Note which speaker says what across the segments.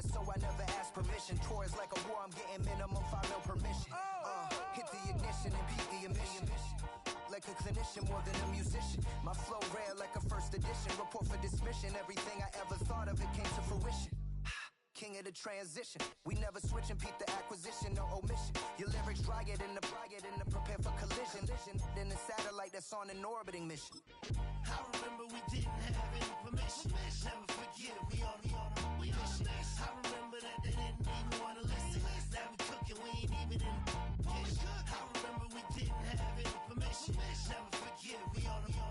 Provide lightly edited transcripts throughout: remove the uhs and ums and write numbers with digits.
Speaker 1: man, so I never asked permission. Tours like a war, I'm getting minimum 5 mil permission. Hit the ignition and beat the emission. Like a clinician more than a musician. My flow rare like a first edition. Report for dismission. Everything I ever thought of, it came to fruition. King of the transition. We never switch and peep the acquisition, no omission. Your lyrics dry it in the prepare for collision. Then the satellite that's on an orbiting mission.
Speaker 2: I remember we didn't have any permission. Never forget it, we on a mission. I remember that they didn't even want to listen. Now we cooking, we ain't even in the kitchen. I remember we didn't have any permission. Never forget it, we on a mission.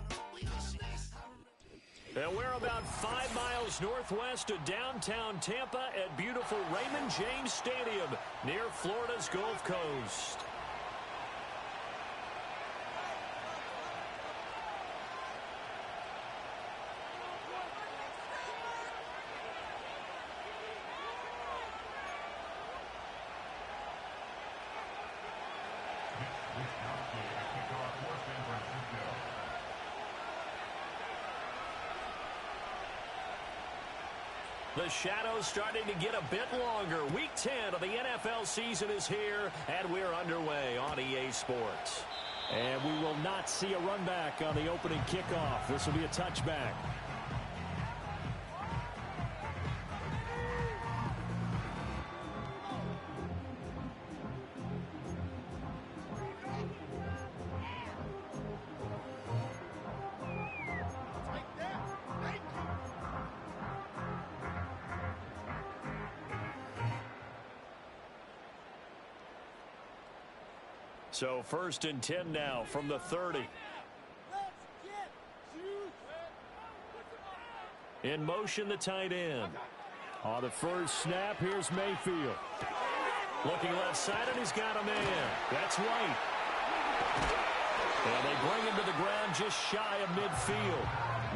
Speaker 3: And we're about 5 miles northwest of downtown Tampa at beautiful Raymond James Stadium near Florida's Gulf Coast. The shadow's starting to get a bit longer. Week 10 of the NFL season is here, and we're underway on EA Sports.
Speaker 4: And we will not see a run back on the opening kickoff. This will be a touchback.
Speaker 3: So 1st and 10 now from the 30. In motion, the tight end.
Speaker 4: On the first snap, here's Mayfield.
Speaker 3: Looking left side, and he's got a man. That's White. And they bring him to the ground just shy of midfield.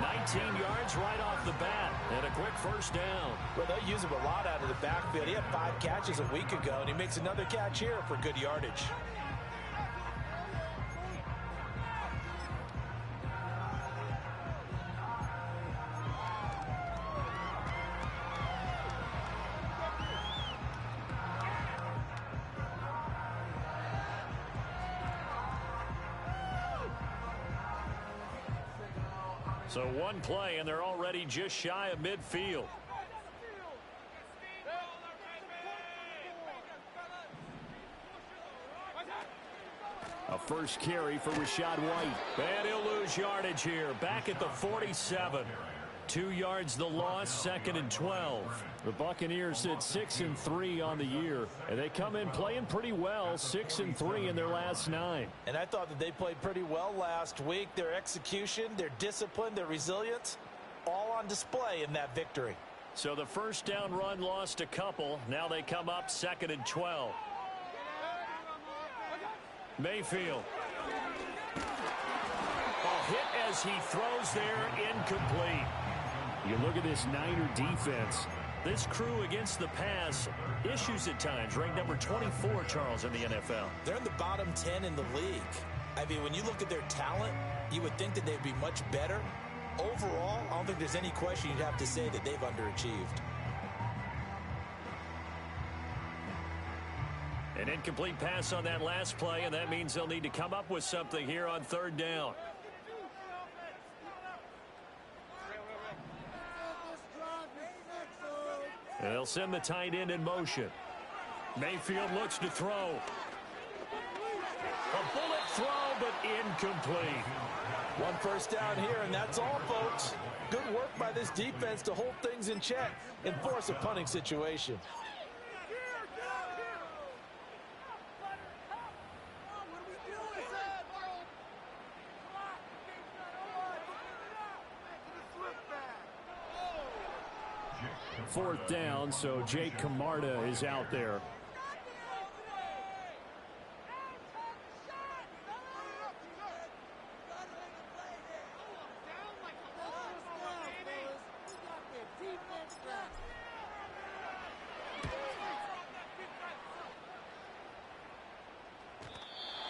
Speaker 3: 19 yards right off the bat, and a quick first down.
Speaker 5: Well, they'll use him a lot out of the backfield. He had 5 catches a week ago, and he makes another catch here for good yardage.
Speaker 3: So one play, and they're already just shy of midfield.
Speaker 4: A first carry for Rachaad White.
Speaker 3: And he'll lose yardage here. Back at the 47. 2 yards the loss, 2nd and 12.
Speaker 4: The Buccaneers sit 6-3 on the year, and they come in playing pretty well, 6-3 in their last 9.
Speaker 5: And I thought that they played pretty well last week. Their execution, their discipline, their resilience, all on display in that victory.
Speaker 3: So the first down run lost a couple. Now they come up 2nd and 12. Mayfield. A hit as he throws there, incomplete.
Speaker 4: You look at this Niner defense.
Speaker 3: This crew against the pass, issues at times, ranked number 24, Charles, in the NFL.
Speaker 5: They're in the bottom 10 in the league. I mean, when you look at their talent, you would think that they'd be much better. Overall, I don't think there's any question you'd have to say that they've underachieved.
Speaker 3: An incomplete pass on that last play, and that means they'll need to come up with something here on 3rd down. And they'll send the tight end in motion. Mayfield looks to throw. A bullet throw, but incomplete.
Speaker 5: 1 first down here, and that's all, folks. Good work by this defense to hold things in check and force a punting situation.
Speaker 4: Fourth down, so Jake Camarda is out there.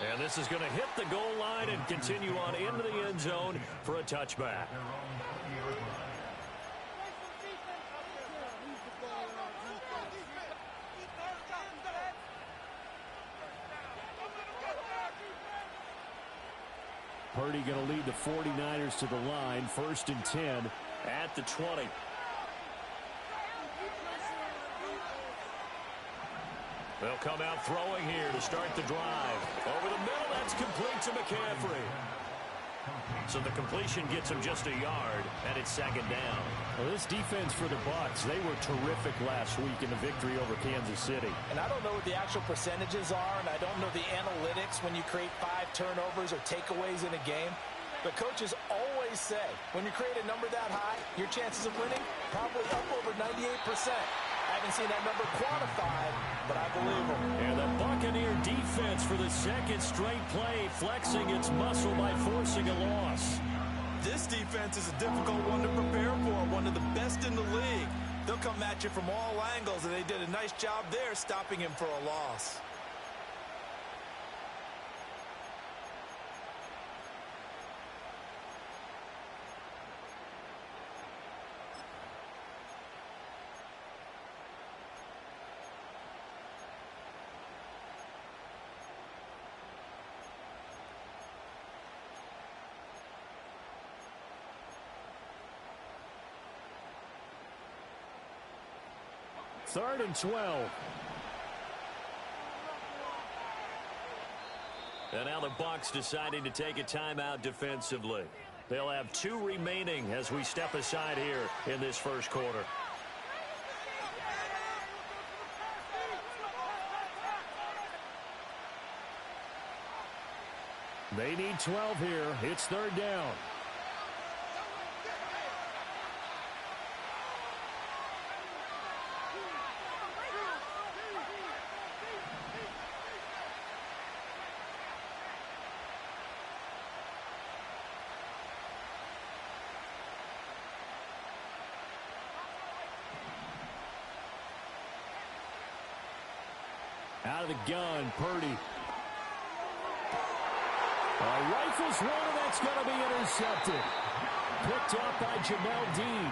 Speaker 3: And this is going to hit the goal line and continue on into the end zone for a touchback.
Speaker 4: Purdy going to lead the 49ers to the line. 1st and 10 at the 20.
Speaker 3: They'll come out throwing here to start the drive. Over the middle, that's complete to McCaffrey. So the completion gets him just a yard, and it's 2nd down.
Speaker 4: Well, this defense for the Bucs, they were terrific last week in the victory over Kansas City.
Speaker 5: And I don't know what the actual percentages are, and I don't know the analytics when you create 5 turnovers or takeaways in a game. But coaches always say, when you create a number that high, your chances of winning probably up over 98%. I haven't seen that number quantified, but I believe them.
Speaker 3: And the Buccaneer defense for the 2nd straight play, flexing its muscle by forcing a loss.
Speaker 5: This defense is a difficult one to prepare for, one of the best in the league. They'll come at you from all angles, and they did a nice job there stopping him for a loss.
Speaker 4: Third and 12.
Speaker 3: And now the Bucs deciding to take a timeout defensively. They'll have 2 remaining as we step aside here in this first quarter.
Speaker 4: They need 12 here. It's 3rd down. Out of the gun, Purdy. Rifles one, and that's going to be intercepted. Picked up by Jamel Dean.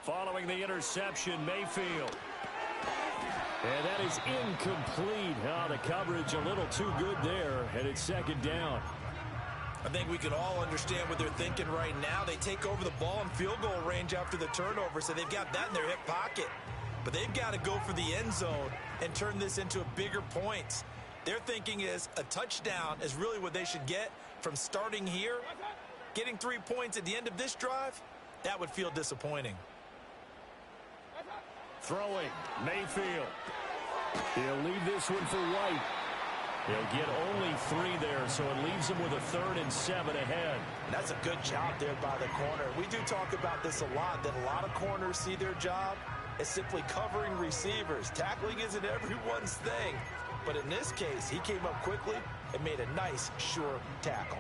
Speaker 3: Following the interception, Mayfield.
Speaker 4: And that is incomplete. Oh, the coverage a little too good there, and it's 2nd down.
Speaker 5: I think we can all understand what they're thinking right now. They take over the ball in field goal range after the turnover, so they've got that in their hip pocket. But they've got to go for the end zone and turn this into a bigger points. Their thinking is a touchdown is really what they should get from starting here. Getting 3 points at the end of this drive, that would feel disappointing.
Speaker 3: Throwing, Mayfield.
Speaker 4: He'll leave this one for White.
Speaker 3: He'll get only 3 there, so it leaves him with a 3rd and 7 ahead.
Speaker 5: And that's a good job there by the corner. We do talk about this a lot, that a lot of corners see their job as simply covering receivers. Tackling isn't everyone's thing. But in this case, he came up quickly and made a nice, sure tackle.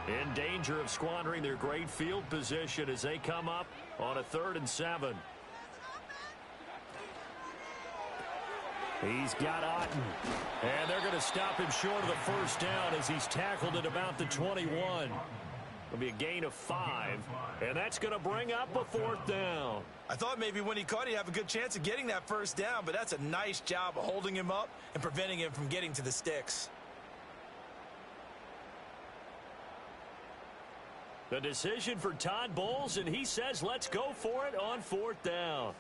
Speaker 3: In danger of squandering their great field position as they come up on a 3rd and 7.
Speaker 4: He's got Otten.
Speaker 3: And they're going to stop him short of the 1st down as he's tackled at about the 21. It'll be a gain of 5, and that's going to bring up a 4th down.
Speaker 5: I thought maybe when he caught, he'd have a good chance of getting that 1st down, but that's a nice job of holding him up and preventing him from getting to the sticks.
Speaker 3: The decision for Todd Bowles, and he says let's go for it on 4th down.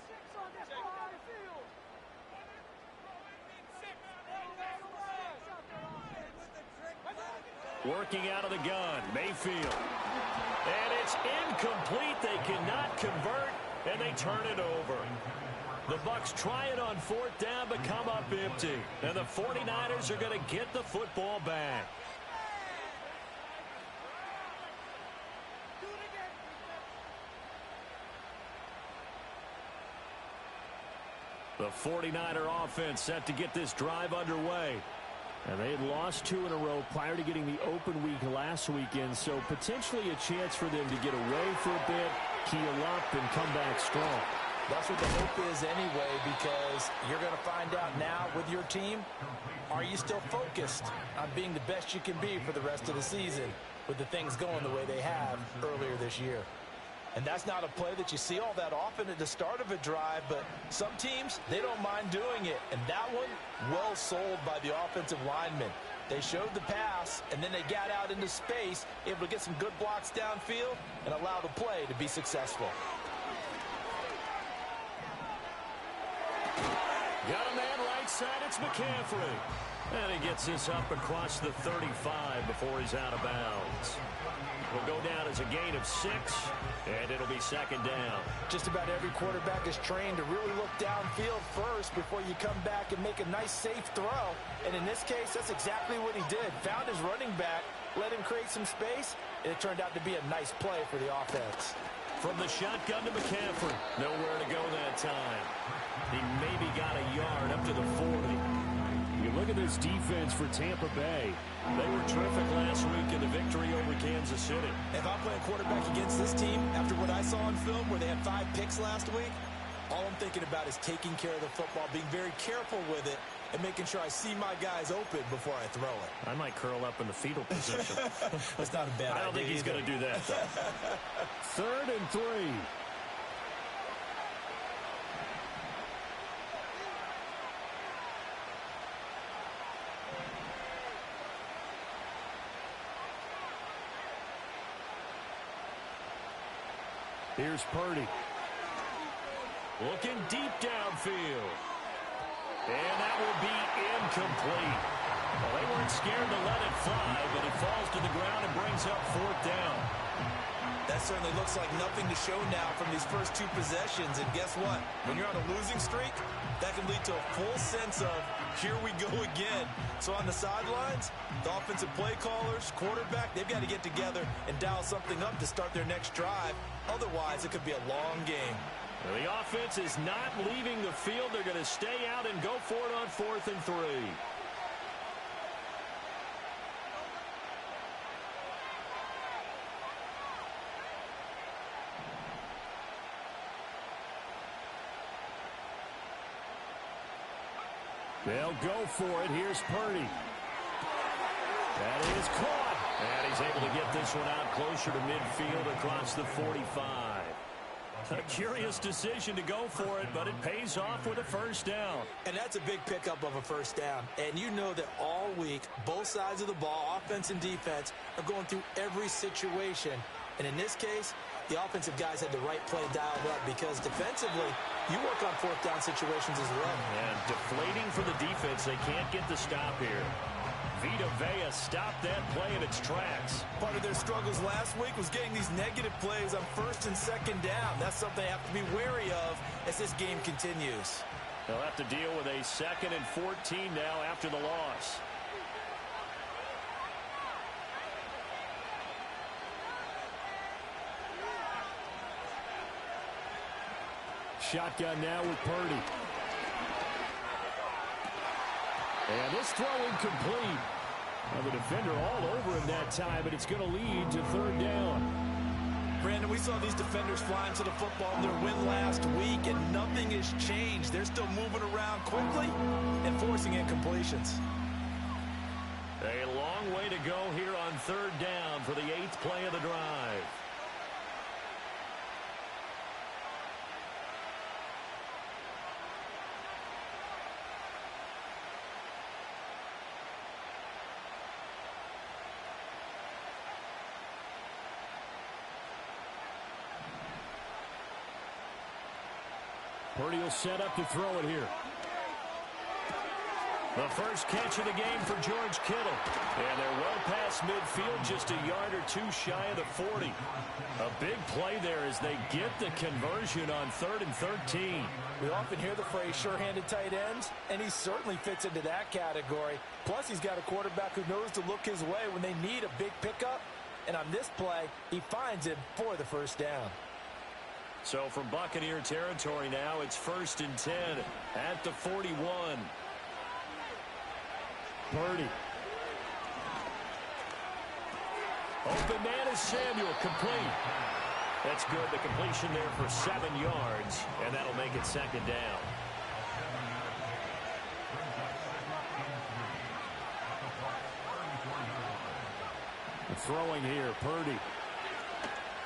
Speaker 3: Working out of the gun, Mayfield. And it's incomplete. They cannot convert, and they turn it over. The Bucs try it on 4th down, but come up empty. And the 49ers are going to get the football back.
Speaker 4: The 49er offense set to get this drive underway. And they had lost 2 in a row prior to getting the open week last weekend, so potentially a chance for them to get away for a bit, keel up, and come back strong.
Speaker 5: That's what the hope is anyway, because you're going to find out now with your team, are you still focused on being the best you can be for the rest of the season with the things going the way they have earlier this year? And that's not a play that you see all that often at the start of a drive, but some teams, they don't mind doing it. And that one, well sold by the offensive lineman. They showed the pass, and then they got out into space, able to get some good blocks downfield and allow the play to be successful.
Speaker 4: Got a man right side, it's McCaffrey. And he gets this up across the 35 before he's out of bounds. Will go down as a gain of 6, and it'll be second down.
Speaker 5: Just about every quarterback is trained to really look downfield first before you come back and make a nice, safe throw. And in this case, that's exactly what he did. Found his running back, let him create some space, and it turned out to be a nice play for the offense.
Speaker 4: From the shotgun to McCaffrey. Nowhere to go that time. He maybe got a yard up to the 40. You look at this defense for Tampa Bay. They were terrific last week in the victory over Kansas City.
Speaker 5: If I'm playing quarterback against this team, after what I saw on film where they had 5 picks last week, all I'm thinking about is taking care of the football, being very careful with it, and making sure I see my guys open before I throw it.
Speaker 4: I might curl up in the fetal position.
Speaker 5: That's not a bad idea.
Speaker 4: I don't think he's going to do that, though. 3rd and 3. Here's Purdy. Looking deep downfield. And that will be incomplete. Well, they weren't scared to let it fly, but it falls to the ground and brings up 4th down.
Speaker 5: That certainly looks like nothing to show now from these first 2 possessions. And guess what? When you're on a losing streak, that can lead to a full sense of, here we go again. So on the sidelines, the offensive play callers, quarterback, they've got to get together and dial something up to start their next drive. Otherwise, it could be a long game.
Speaker 4: Well, the offense is not leaving the field. They're going to stay out and go for it on 4th and 3. They'll go for it. Here's Purdy. That is caught. And he's able to get this one out closer to midfield across the 45. A curious decision to go for it, but it pays off with a 1st down.
Speaker 5: And that's a big pickup of a 1st down. And you know that all week, both sides of the ball, offense and defense, are going through every situation. And in this case, the offensive guys had the right play dialed up because defensively, you work on 4th down situations as well.
Speaker 4: And deflating for the defense. They can't get the stop here. Vita Vea stopped that play in its tracks.
Speaker 5: Part of their struggles last week was getting these negative plays on 1st and 2nd down. That's something they have to be wary of as this game continues.
Speaker 4: They'll have to deal with a 2nd and 14 now after the loss. Shotgun now with Purdy. And this throw incomplete. Well, the defender all over him that time, but it's going to lead to 3rd down.
Speaker 5: Brandon, we saw these defenders flying to the football in their win last week, and nothing has changed. They're still moving around quickly and forcing incompletions.
Speaker 4: A long way to go here on 3rd down for the 8th play of the drive. Purdy will set up to throw it here. The first catch of the game for George Kittle. And they're well past midfield, just a yard or 2 shy of the 40. A big play there as they get the conversion on 3rd and 13.
Speaker 5: We often hear the phrase sure-handed tight ends, and he certainly fits into that category. Plus, he's got a quarterback who knows to look his way when they need a big pickup. And on this play, he finds him for the 1st down.
Speaker 3: So from Buccaneer territory now, it's 1st and 10 at the 41.
Speaker 4: Purdy.
Speaker 3: Open man is Samuel, complete. That's good. The completion there for 7 yards, and that'll make it 2nd down.
Speaker 4: Throwing here, Purdy.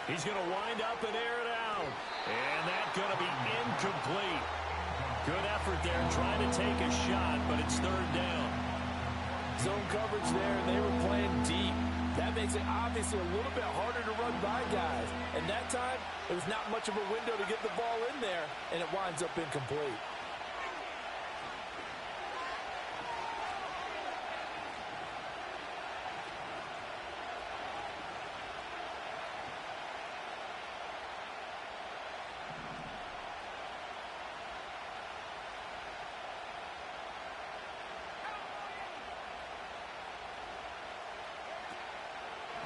Speaker 3: He's going to wind up and air it out. And that's going to be incomplete. Good effort there trying to take a shot, but it's 3rd down.
Speaker 5: Zone coverage there, and they were playing deep. That makes it obviously a little bit harder to run by guys. And that time, it was not much of a window to get the ball in there, and it winds up incomplete.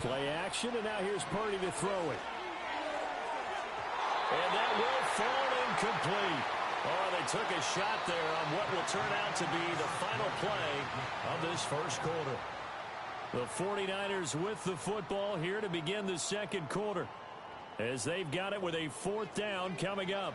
Speaker 4: Play action, and now here's Purdy to throw it.
Speaker 3: And that will fall incomplete. Oh, they took a shot there on what will turn out to be the final play of this first quarter. The 49ers with the football here to begin the 2nd quarter, as they've got it with a 4th down coming up.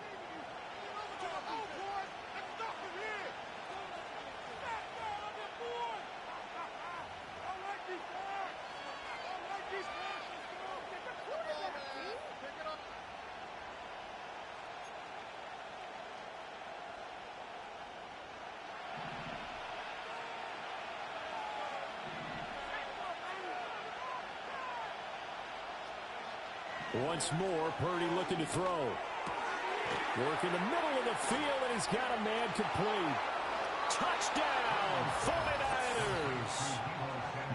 Speaker 4: Once more, Purdy looking to throw. Work in the middle of the field, and he's got a man complete.
Speaker 3: Touchdown, 49ers!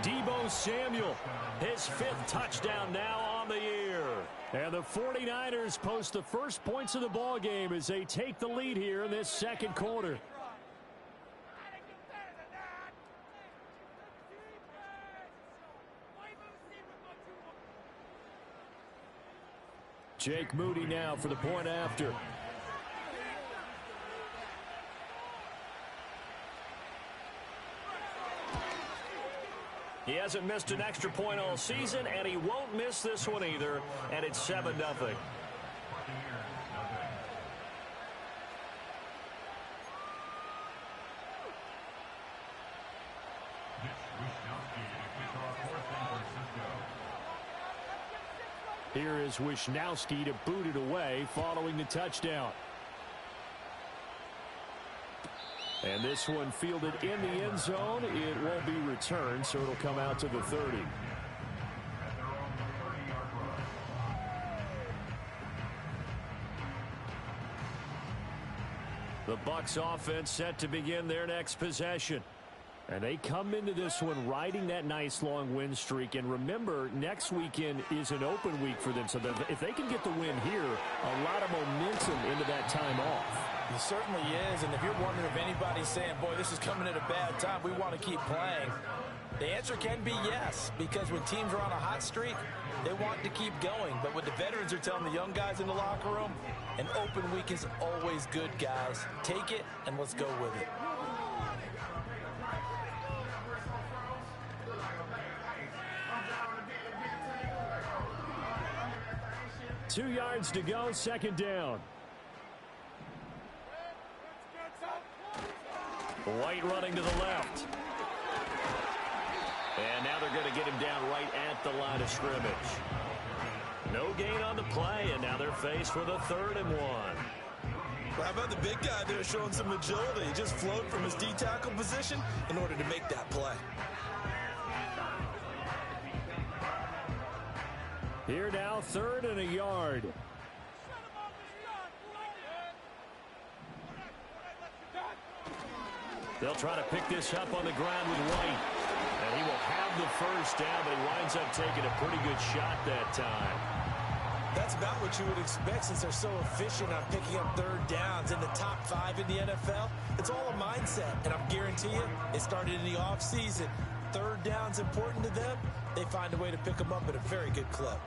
Speaker 3: Deebo Samuel, his 5th touchdown now on the year.
Speaker 4: And the 49ers post the first points of the ball game as they take the lead here in this 2nd quarter. Jake Moody now for the point after.
Speaker 3: He hasn't missed an extra point all season, and he won't miss this one either, and it's 7-0.
Speaker 4: Here is Wisnowski to boot it away following the touchdown. And this one fielded in the end zone. It won't be returned, so it'll come out to the 30. The Bucs offense set to begin their next possession. And they come into this one riding that nice long win streak. And remember, next weekend is an open week for them. So if they can get the win here, a lot of momentum into that time off.
Speaker 5: It certainly is. And if you're wondering if anybody's saying, boy, this is coming at a bad time, we want to keep playing, the answer can be yes. Because when teams are on a hot streak, they want to keep going. But what the veterans are telling the young guys in the locker room, an open week is always good, guys. Take it and let's go with it.
Speaker 4: Two yards to go, second down.
Speaker 3: White running to the left. And now they're going to get him down right at the line of scrimmage. No gain on the play, and now they're faced with a 3rd and 1.
Speaker 5: Well, how about the big guy there showing some agility? He just floated from his D-tackle position in order to make that play.
Speaker 4: Here now, 3rd and a yard.
Speaker 3: They'll try to pick this up on the ground with White. And he will have the first down, but he winds up taking a pretty good shot that time.
Speaker 5: That's about what you would expect since they're so efficient on picking up 3rd downs in the top 5 in the NFL. It's all a mindset, and I'm guarantee you, it started in the offseason. 3rd down's important to them. They find a way to pick them up at a very good clip.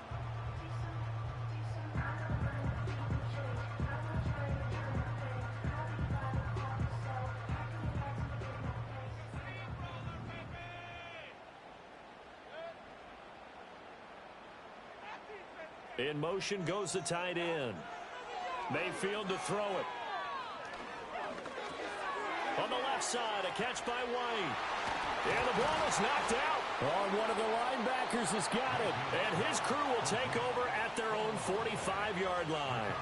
Speaker 3: In motion goes the tight end. Mayfield to throw it. On the left side, a catch by White. And the ball is knocked out. Oh, one of the linebackers has got it. And his crew will take over at their own 45-yard line.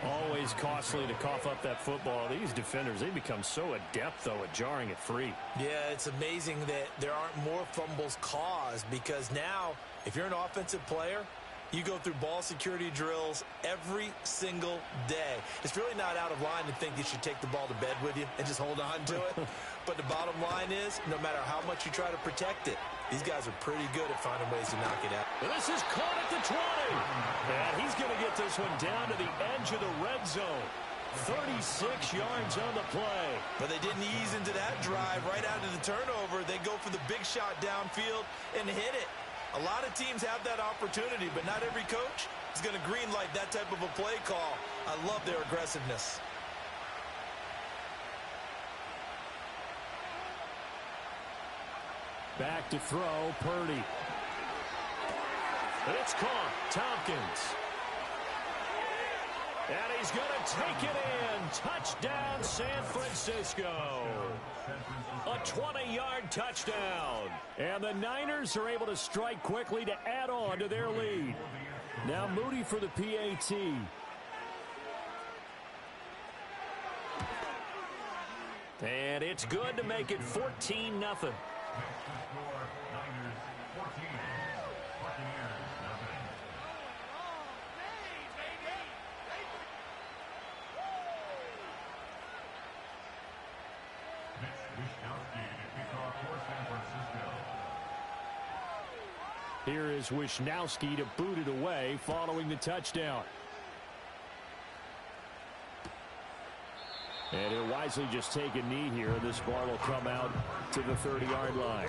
Speaker 3: Always costly to cough up that football. These defenders, they become so adept, though, at jarring it free.
Speaker 5: Yeah, it's amazing that there aren't more fumbles caused, because now, if you're an offensive player, you go through ball security drills every single day. It's really not out of line to think you should take the ball to bed with you and just hold on to it. But the bottom line is, no matter how much you try to protect it, these guys are pretty good at finding ways to knock it out.
Speaker 3: And this is caught at the 20. And he's going to get this one down to the edge of the red zone. 36 yards on the play.
Speaker 5: But they didn't ease into that drive right out of the turnover. They go for the big shot downfield and hit it. A lot of teams have that opportunity, but not every coach is going to greenlight that type of a play call. I love their aggressiveness.
Speaker 3: Back to throw, Purdy. It's caught, Tompkins. And he's going to take it in. Touchdown, San Francisco. A 20-yard touchdown. And the Niners are able to strike quickly to add on to their lead. Now Moody for the PAT. And it's good to make it 14-0. Here is Wisnowski to boot it away following the touchdown. And he'll wisely just take a knee here. This ball will come out to the 30-yard line.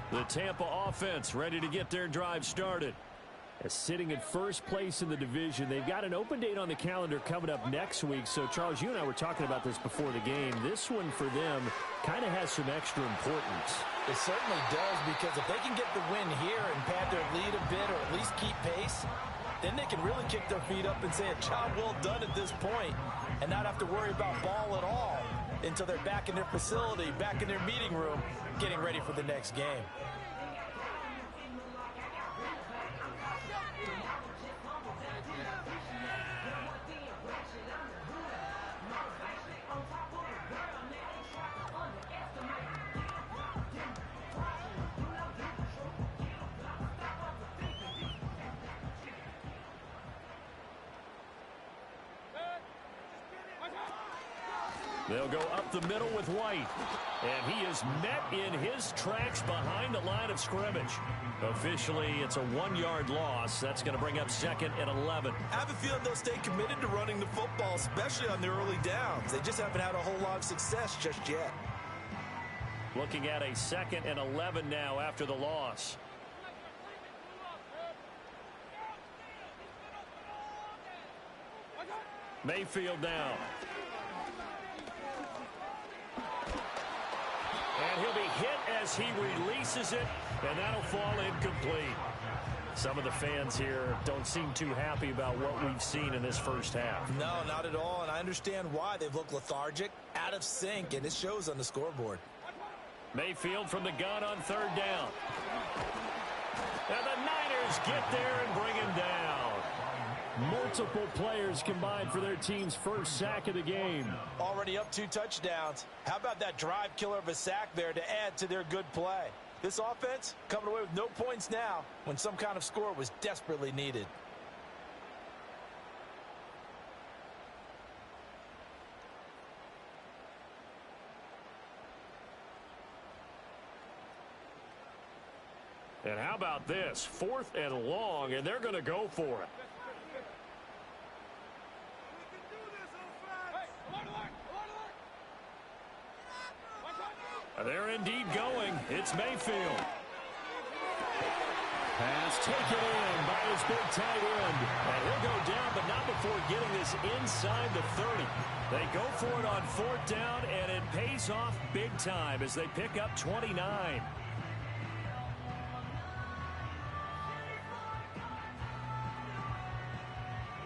Speaker 3: The Tampa offense ready to get their drive started. As sitting in first place in the division, they've got an open date on the calendar coming up next week. So, Charles, you and I were talking about this before the game. This one for them kind of has some extra importance.
Speaker 5: It certainly does, because if they can get the win here and pad their lead a bit, or at least keep pace, then they can really kick their feet up and say a job well done at this point and not have to worry about ball at all until they're back in their facility, back in their meeting room, getting ready for the next game.
Speaker 3: They'll go up the middle with White. And he is met in his tracks behind the line of scrimmage. Officially, it's a 1-yard loss. That's going to bring up 2nd and 11.
Speaker 5: I have a feeling they'll stay committed to running the football, especially on the early downs. They just haven't had a whole lot of success just yet.
Speaker 3: Looking at a 2nd and 11 now after the loss. Mayfield now. And he'll be hit as he releases it, and that'll fall incomplete. Some of the fans here don't seem too happy about what we've seen in this first half.
Speaker 5: No, not at all, and I understand why. They've looked lethargic, out of sync, and it shows on the scoreboard.
Speaker 3: Mayfield from the gun on 3rd down. And the Niners get there and bring him down. Multiple players combined for their team's first sack of the game.
Speaker 5: Already up 2 touchdowns. How about that drive killer of a sack there to add to their good play? This offense coming away with no points now when some kind of score was desperately needed.
Speaker 3: And how about this? 4th and long, and they're going to go for it. They're indeed going. It's Mayfield. Pass taken in by his big tight end. And he'll go down, but not before getting this inside the 30. They go for it on 4th down, and it pays off big time as they pick up 29.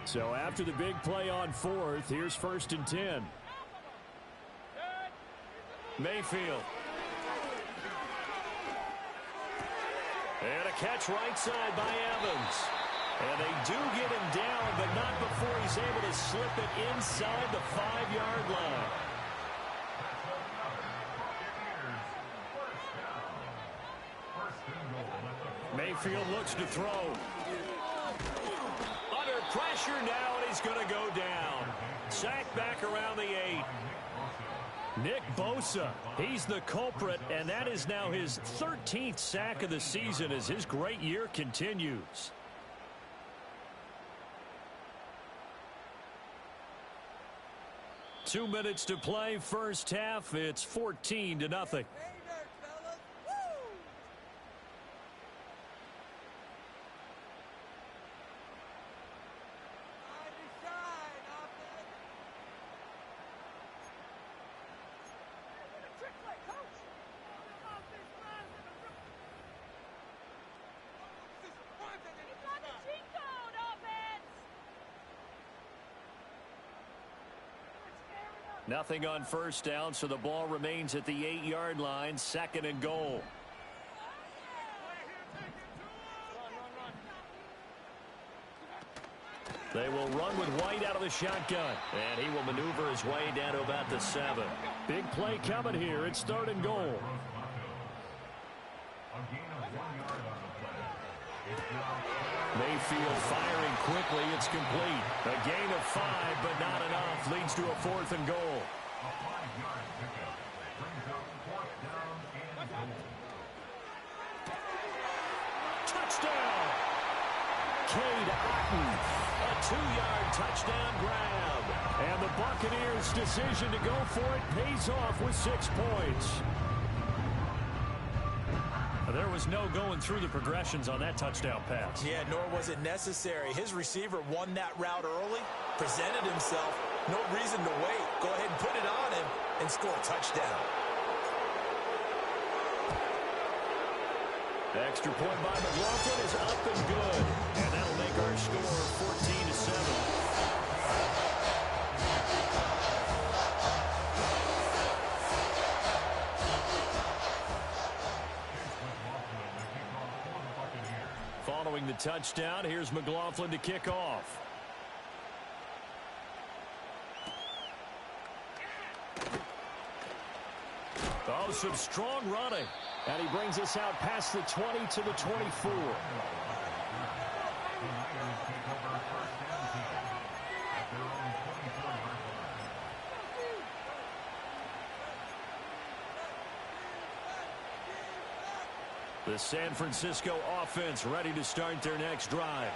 Speaker 3: So after the big play on 4th, here's 1st and 10. Mayfield. And a catch right side by Evans. And they do get him down, but not before he's able to slip it inside the 5-yard line. Mayfield looks to throw. Under pressure now, and he's going to go down. Sacked back around the 8. Nick Bosa, he's the culprit, and that is now his 13th sack of the season as his great year continues. Two minutes to play, first half. It's 14-0. Nothing on 1st down, so the ball remains at the 8-yard line, 2nd and goal. They will run with White out of the shotgun, and he will maneuver his way down to about the 7. Big play coming here. It's 3rd and goal. Mayfield firing quickly. It's complete. A gain of 5, but not enough. Leads to a 4th and goal. Touchdown! Cade Otton. A 2-yard touchdown grab. And the Buccaneers' decision to go for it pays off with 6 points. There was no going through the progressions on that touchdown pass.
Speaker 5: Yeah, nor was it necessary. His receiver won that route early, presented himself. No reason to wait. Go ahead and put it on him and score a touchdown.
Speaker 3: Extra point by McLaughlin is up and good. And that'll make our score 14-7. Following the touchdown, here's McLaughlin to kick off. Oh, some strong running. And he brings us out past the 20 to the 24. The San Francisco offense ready to start their next drive.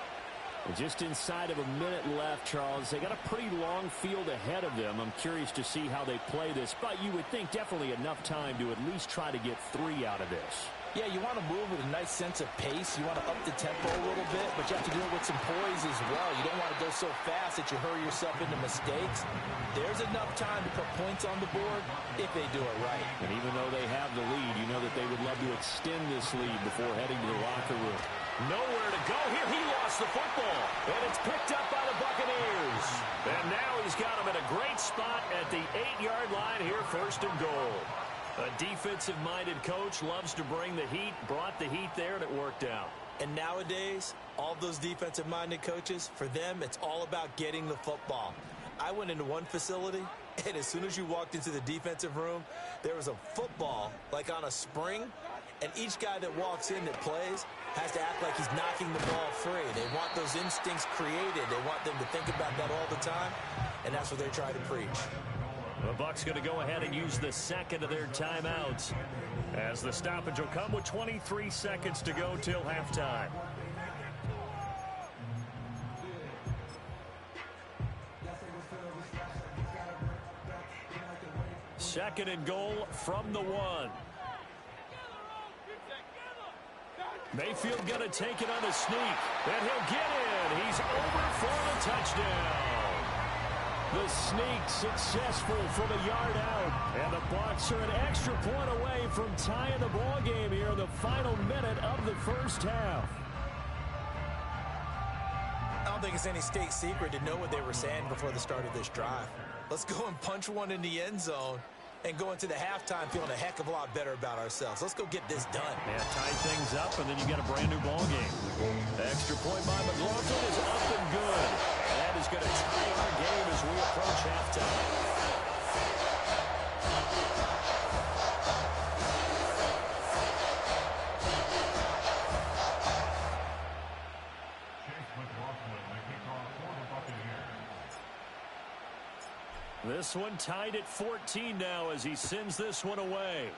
Speaker 3: Just inside of a minute left, Charles. They got a pretty long field ahead of them. I'm curious to see how they play this, but you would think definitely enough time to at least try to get 3 out of this.
Speaker 5: Yeah, you want to move with a nice sense of pace. You want to up the tempo a little bit, but you have to do it with some poise as well. You don't want to go so fast that you hurry yourself into mistakes. There's enough time to put points on the board if they do it right.
Speaker 3: And even though they have the lead, you know that they would love to extend this lead before heading to the locker room. Nowhere to go here. He lost the football, and it's picked up by the Buccaneers. And now he's got him in a great spot at the 8-yard line here, 1st and goal. A defensive-minded coach loves to bring the heat, brought the heat there, and it worked out.
Speaker 5: And nowadays, all those defensive-minded coaches, for them, it's all about getting the football. I went into one facility, and as soon as you walked into the defensive room, there was a football, like on a spring, and each guy that walks in that plays has to act like he's knocking the ball free. They want those instincts created. They want them to think about that all the time, and that's what they try to preach.
Speaker 3: The Bucs going to go ahead and use the second of their timeouts as the stoppage will come with 23 seconds to go till halftime. Second and goal from the 1. Mayfield going to take it on a sneak, and he'll get in. He's over for the touchdown. The sneak successful from a yard out, and the Bucs are an extra point away from tying the ball game here in the final minute of the first half.
Speaker 5: I don't think it's any state secret to know what they were saying before the start of this drive. Let's go and punch one in the end zone and go into the halftime feeling a heck of a lot better about ourselves. Let's go get this done.
Speaker 3: Yeah, tie things up, and then you got a brand new ball game. Extra point by McLaughlin is up and good. That is going to tie our game as we approach halftime. This one tied at 14 now as he sends this one away.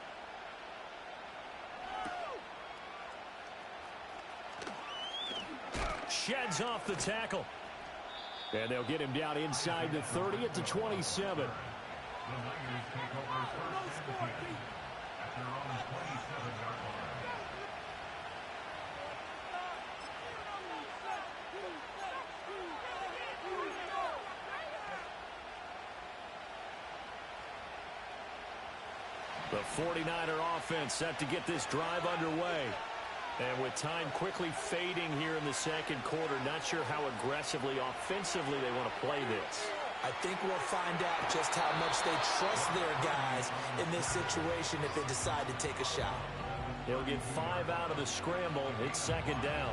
Speaker 3: Sheds off the tackle. And they'll get him down inside the 30 at the 27. The 49er offense set to get this drive underway. And with time quickly fading here in the second quarter, not sure how aggressively, offensively they want to play this.
Speaker 5: I think we'll find out just how much they trust their guys in this situation if they decide to take a shot.
Speaker 3: They'll get 5 out of the scramble. It's second down.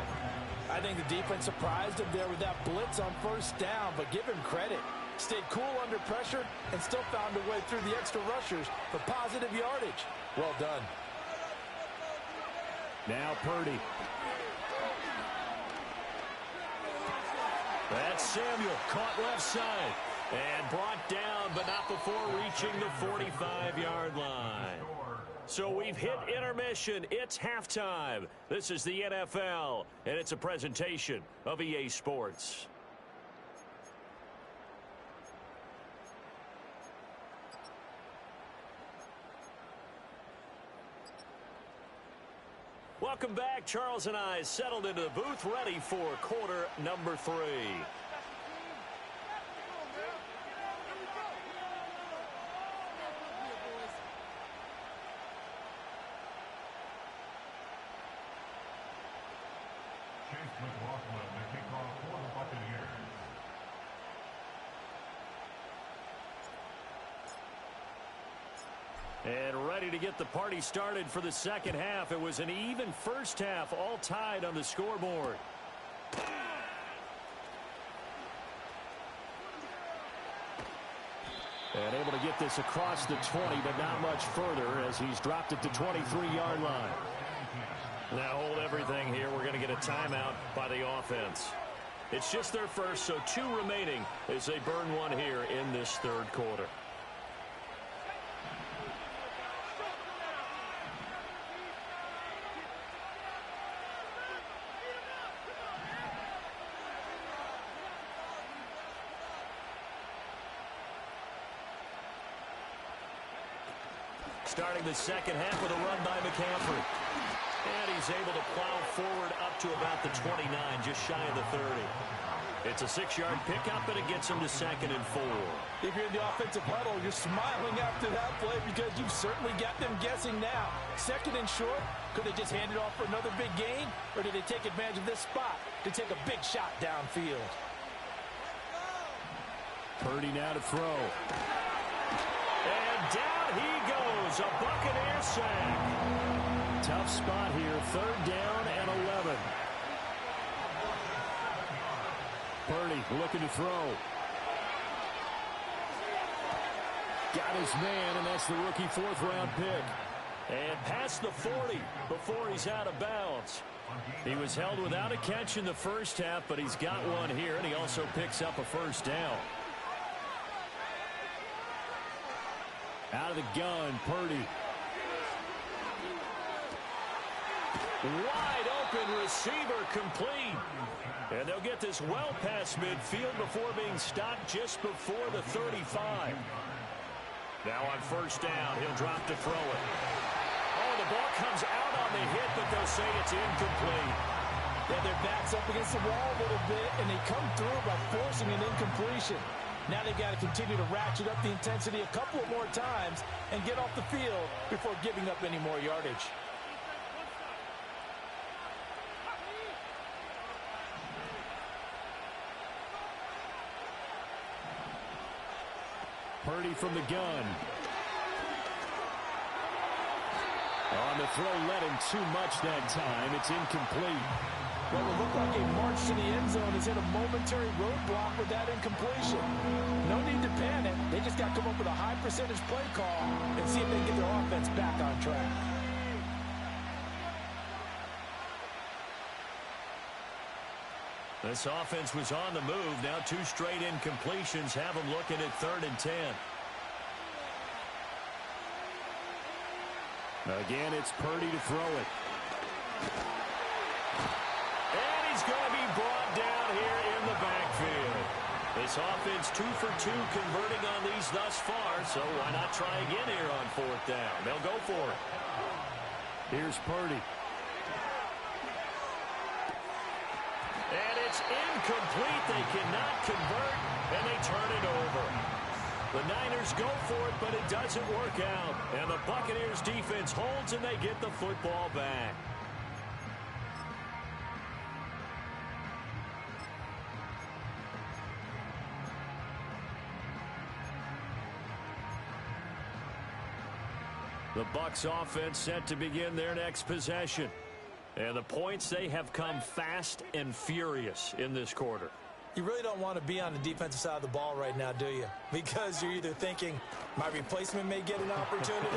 Speaker 5: I think the defense surprised him there with that blitz on first down, but give him credit. Stayed cool under pressure and still found a way through the extra rushers for positive yardage. Well done.
Speaker 3: Now Purdy. That's Samuel, caught left side. And brought down, but not before reaching the 45-yard line. So we've hit intermission. It's halftime. This is the NFL, and it's a presentation of EA Sports. Welcome back. Charles and I settled into the booth, ready for quarter number 3. And ready to get the party started for the second half. It was an even first half, all tied on the scoreboard. And able to get this across the 20, but not much further as he's dropped it to 23-yard line. Now hold everything here. We're going to get a timeout by the offense. It's just their first, so 2 remaining as they burn one here in this third quarter. Starting the second half with a run by McCaffrey. And he's able to plow forward up to about the 29, just shy of the 30. It's a 6-yard pickup, and it gets him to 2nd and 4.
Speaker 5: If you're in the offensive huddle, you're smiling after that play because you've certainly got them guessing now. 2nd and short, could they just hand it off for another big gain? Or did they take advantage of this spot to take a big shot downfield?
Speaker 3: Purdy now to throw. And down he goes, a Buccaneer sack. Tough spot here, 3rd down and 11. Purdy looking to throw. Got his man, and that's the rookie 4th-round pick. And past the 40 before he's out of bounds. He was held without a catch in the first half, but he's got one here, and he also picks up a 1st down. Out of the gun, Purdy. Wide open receiver, complete. And they'll get this well past midfield before being stopped just before the 35. Now on 1st down, he'll drop to throw it. Oh, the the ball comes out on the hit, but they'll say it's incomplete.
Speaker 5: Yeah, their back's up against the wall a little bit, and they come through by forcing an incompletion. Now they've got to continue to ratchet up the intensity a couple of more times and get off the field before giving up any more yardage.
Speaker 3: Purdy from the gun. On the throw, led him too much that time. It's incomplete.
Speaker 5: Well, it looked like a march to the end zone has hit a momentary roadblock with that incompletion. No need to panic. They just got to come up with a high percentage play call and see if they can get their offense back on track.
Speaker 3: This offense was on the move. Now 2 straight incompletions have them looking at 3rd and 10. Again, it's Purdy to throw it. And he's going to be brought down here in the backfield. This offense 2 for 2 converting on these thus far, so why not try again here on 4th down? They'll go for it. Here's Purdy. And it's incomplete. They cannot convert, and they turn it over. The Niners go for it, but it doesn't work out. And the Buccaneers defense holds, and they get the football back. The Bucs offense set to begin their next possession. And the points, they have come fast and furious in this quarter.
Speaker 5: You really don't want to be on the defensive side of the ball right now, do you? Because you're either thinking, my replacement may get an opportunity.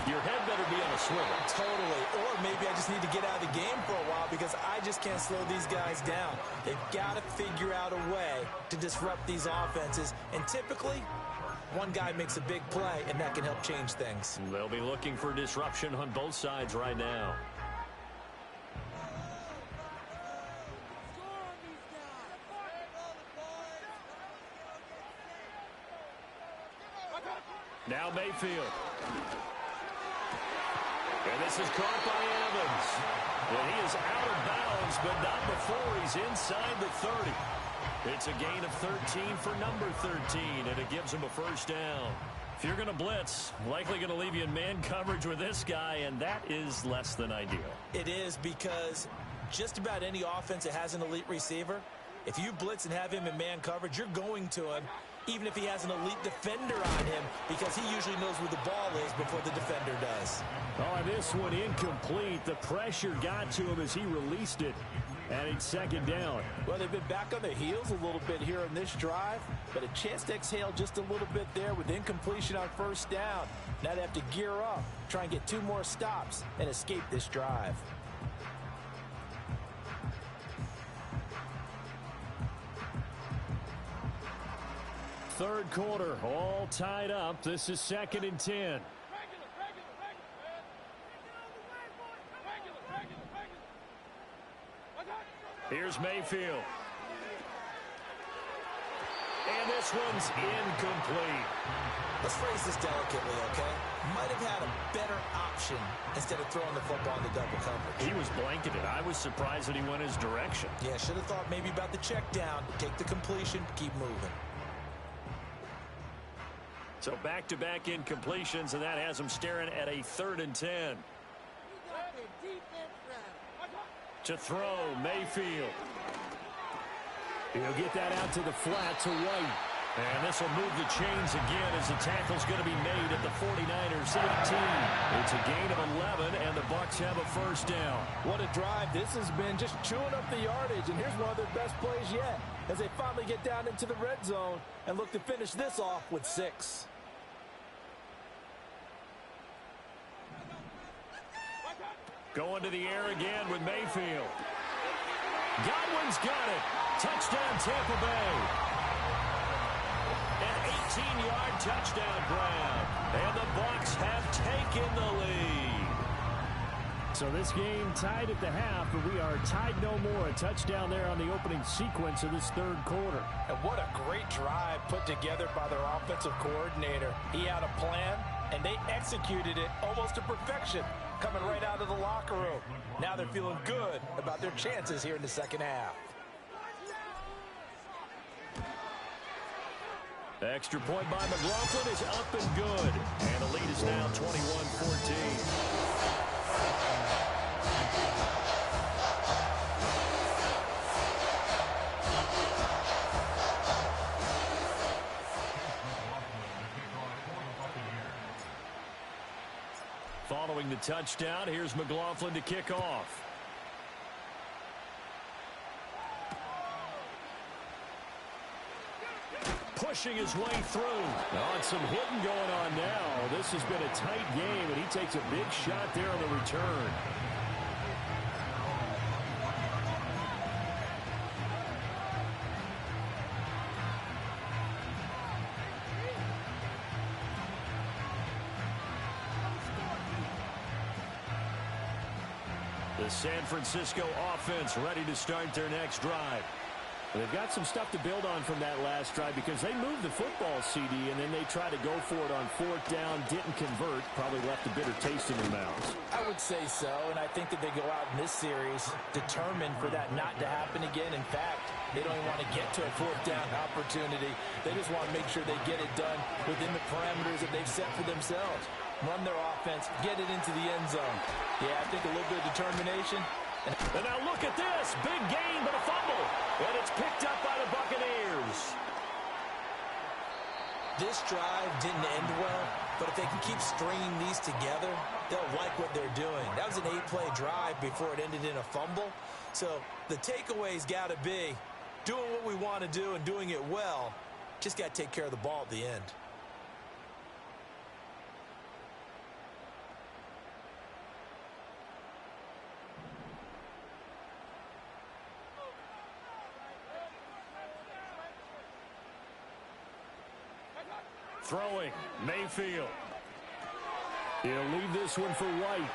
Speaker 3: Your head better be on a swivel.
Speaker 5: Totally. Or maybe I just need to get out of the game for a while because I just can't slow these guys down. They've got to figure out a way to disrupt these offenses. And typically, one guy makes a big play, and that can help change things.
Speaker 3: They'll be looking for disruption on both sides right now. Now Mayfield. And this is caught by Evans. And he is out of bounds, but not before he's inside the 30. It's a gain of 13 for number 13, and it gives him a first down. If you're going to blitz, likely going to leave you in man coverage with this guy, and that is less than ideal.
Speaker 5: It is, because just about any offense that has an elite receiver, if you blitz and have him in man coverage, you're going to him, even if he has an elite defender on him, because he usually knows where the ball is before the defender does.
Speaker 3: Oh, this one incomplete. The pressure got to him as he released it. And it's second down.
Speaker 5: Well, they've been back on their heels a little bit here in this drive, but a chance to exhale just a little bit there with incompletion on first down. Now they have to gear up, try and get 2 more stops, and escape this drive.
Speaker 3: Third quarter, all tied up. This is 2nd and 10. Here's Mayfield. And this one's incomplete.
Speaker 5: Let's phrase this delicately, okay? Might have had a better option instead of throwing the football into double coverage.
Speaker 3: He was blanketed. I was surprised that he went his direction.
Speaker 5: Yeah, should have thought maybe about the check down, take the completion, keep moving.
Speaker 3: So back-to-back incompletions, and that has him staring at a 3rd and 10. To throw, Mayfield. He'll get that out to the flat to White. And this will move the chains again as the tackle's going to be made at the 49ers 18. It's a gain of 11, and the Bucs have a first down.
Speaker 5: What a drive this has been, just chewing up the yardage. And here's one of their best plays yet as they finally get down into the red zone and look to finish this off with 6.
Speaker 3: Going to the air again with Mayfield. Godwin's got it. Touchdown, Tampa Bay. An 18-yard touchdown grab. And the Bucs have taken the lead. So this game tied at the half, but we are tied no more. A touchdown there on the opening sequence of this third quarter.
Speaker 5: And what a great drive put together by their offensive coordinator. He had a plan, and they executed it almost to perfection. coming right out of the locker room. Now they're feeling good about their chances here in the second half.
Speaker 3: Extra point by McLaughlin is up and good. And the lead is now 21-14. Following the touchdown, here's McLaughlin to kick off. Pushing his way through. On some hitting going on now. This has been a tight game, and he takes a big shot there on the return. The San Francisco offense ready to start their next drive. They've got some stuff to build on from that last drive because they moved the football, CD, and then they tried to go for it on fourth down, didn't convert, probably left a bitter taste in their mouths.
Speaker 5: I would say so, and I think that they go out in this series determined for that not to happen again. In fact, they don't even want to get to a fourth down opportunity. They just want to make sure they get it done within the parameters that they've set for themselves. Run their offense, get it into the end zone. Yeah, I think a little bit of determination.
Speaker 3: And now look at this. Big gain, but a fumble. And it's picked up by the Buccaneers.
Speaker 5: This drive didn't end well, but if they can keep stringing these together, they'll like what they're doing. That was an 8-play drive before it ended in a fumble. So the takeaway's got to be doing what we want to do and doing it well. Just got to take care of the ball at the end.
Speaker 3: Throwing, Mayfield. He'll leave this one for White.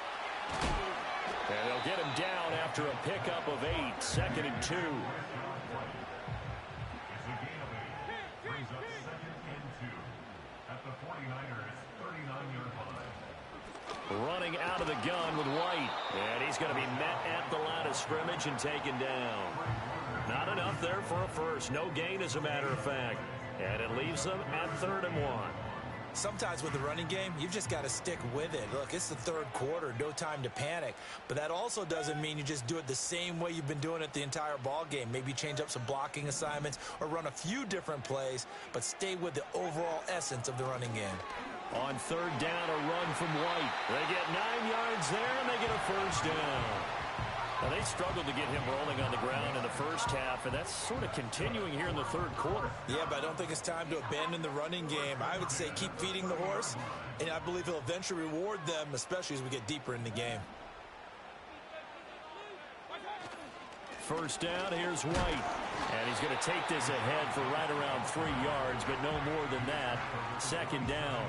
Speaker 3: And they'll get him down after a pickup of 8, 2nd and 2. Running out of the gun with White. And he's going to be met at the line of scrimmage and taken down. Not enough there for a first. No gain, as a matter of fact. And it leaves them at 3rd and 1.
Speaker 5: Sometimes with the running game, you've just got to stick with it. Look, it's the third quarter, no time to panic. But that also doesn't mean you just do it the same way you've been doing it the entire ball game. Maybe change up some blocking assignments or run a few different plays, but stay with the overall essence of the running game.
Speaker 3: On 3rd down, a run from White. They get 9 yards there, and they get a first down. Well, they struggled to get him rolling on the ground in the first half, and that's sort of continuing here in the third quarter.
Speaker 5: Yeah, but I don't think it's time to abandon the running game. I would say keep feeding the horse, and I believe he'll eventually reward them, especially as we get deeper in the game.
Speaker 3: First down, here's White. And he's going to take this ahead for right around 3 yards, but no more than that. 2nd down.